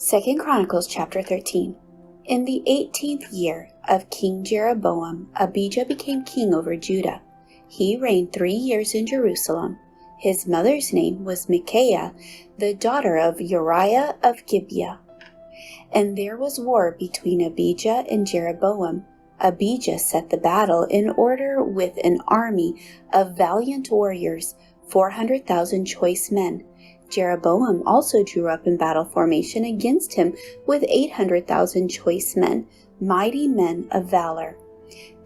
2 Chronicles chapter 13. In the 18th year of King Jeroboam, Abijah became king over Judah. He reigned 3 years in Jerusalem. His mother's name was Micaiah, the daughter of Uriah of Gibeah. And there was war between Abijah and Jeroboam. Abijah set the battle in order with an army of valiant warriors, 400,000 choice men. Jeroboam also drew up in battle formation against him with 800,000 choice men, mighty men of valor.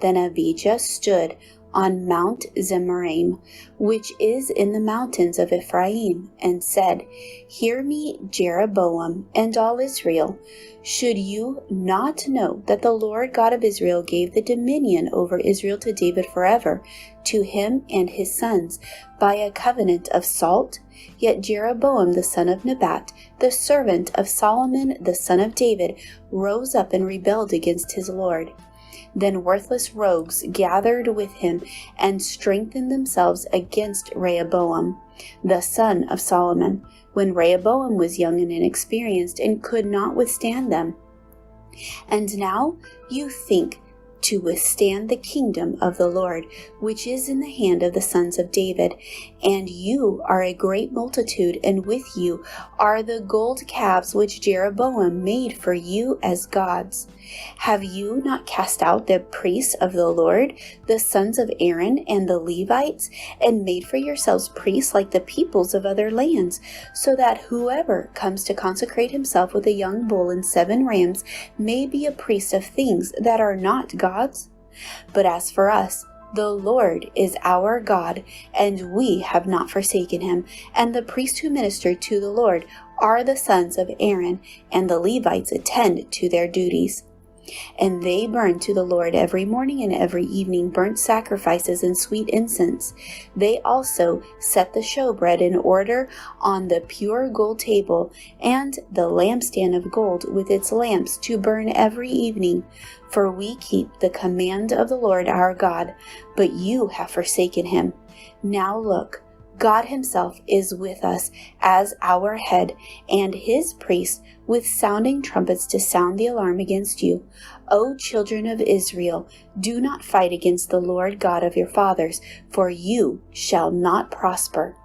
Then Abijah stood on Mount Zemaraim, which is in the mountains of Ephraim, and said, "Hear me, Jeroboam, and all Israel. Should you not know that the Lord God of Israel gave the dominion over Israel to David forever, to him and his sons, by a covenant of salt? Yet Jeroboam the son of Nebat, the servant of Solomon the son of David, rose up and rebelled against his Lord. Then worthless rogues gathered with him and strengthened themselves against Rehoboam, the son of Solomon, when Rehoboam was young and inexperienced and could not withstand them. And now you think to withstand the kingdom of the Lord, which is in the hand of the sons of David. And you are a great multitude, and with you are the gold calves which Jeroboam made for you as gods. Have you not cast out the priests of the Lord, the sons of Aaron and the Levites, and made for yourselves priests like the peoples of other lands, so that whoever comes to consecrate himself with a young bull and 7 rams may be a priest of things that are not gods? But as for us, the Lord is our God, and we have not forsaken him, and the priests who minister to the Lord are the sons of Aaron, and the Levites attend to their duties. And they burn to the Lord every morning and every evening burnt sacrifices and sweet incense. They also set the showbread in order on the pure gold table, and the lampstand of gold with its lamps to burn every evening. For we keep the command of the Lord our God, but you have forsaken him. Now look, God himself is with us as our head, and his priests with sounding trumpets to sound the alarm against you. O children of Israel, do not fight against the Lord God of your fathers, for you shall not prosper."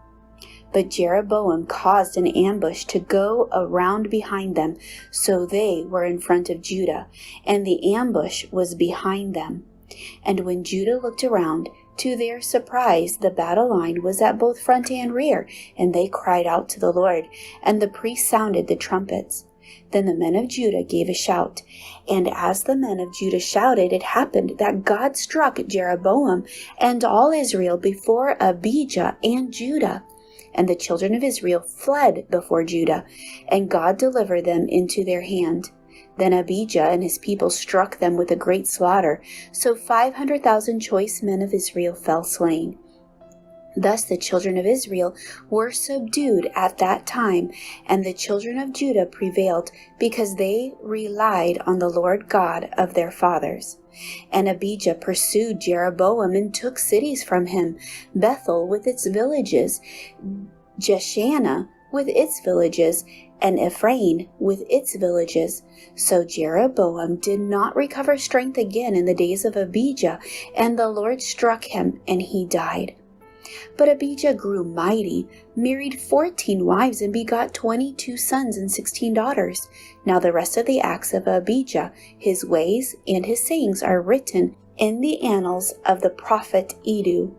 But Jeroboam caused an ambush to go around behind them, so they were in front of Judah, and the ambush was behind them. And when Judah looked around, to their surprise, the battle line was at both front and rear, and they cried out to the Lord, and the priests sounded the trumpets. Then the men of Judah gave a shout, and as the men of Judah shouted, it happened that God struck Jeroboam and all Israel before Abijah and Judah. And the children of Israel fled before Judah, and God delivered them into their hand. Then Abijah and his people struck them with a great slaughter, so 500,000 choice men of Israel fell slain. Thus the children of Israel were subdued at that time, and the children of Judah prevailed, because they relied on the Lord God of their fathers. And Abijah pursued Jeroboam and took cities from him, Bethel with its villages, Jeshanah with its villages, and Ephraim with its villages. So Jeroboam did not recover strength again in the days of Abijah, and the Lord struck him, and he died. But Abijah grew mighty, married 14 wives, and begot 22 sons and 16 daughters. Now the rest of the acts of Abijah, his ways and his sayings, are written in the annals of the prophet Iddo.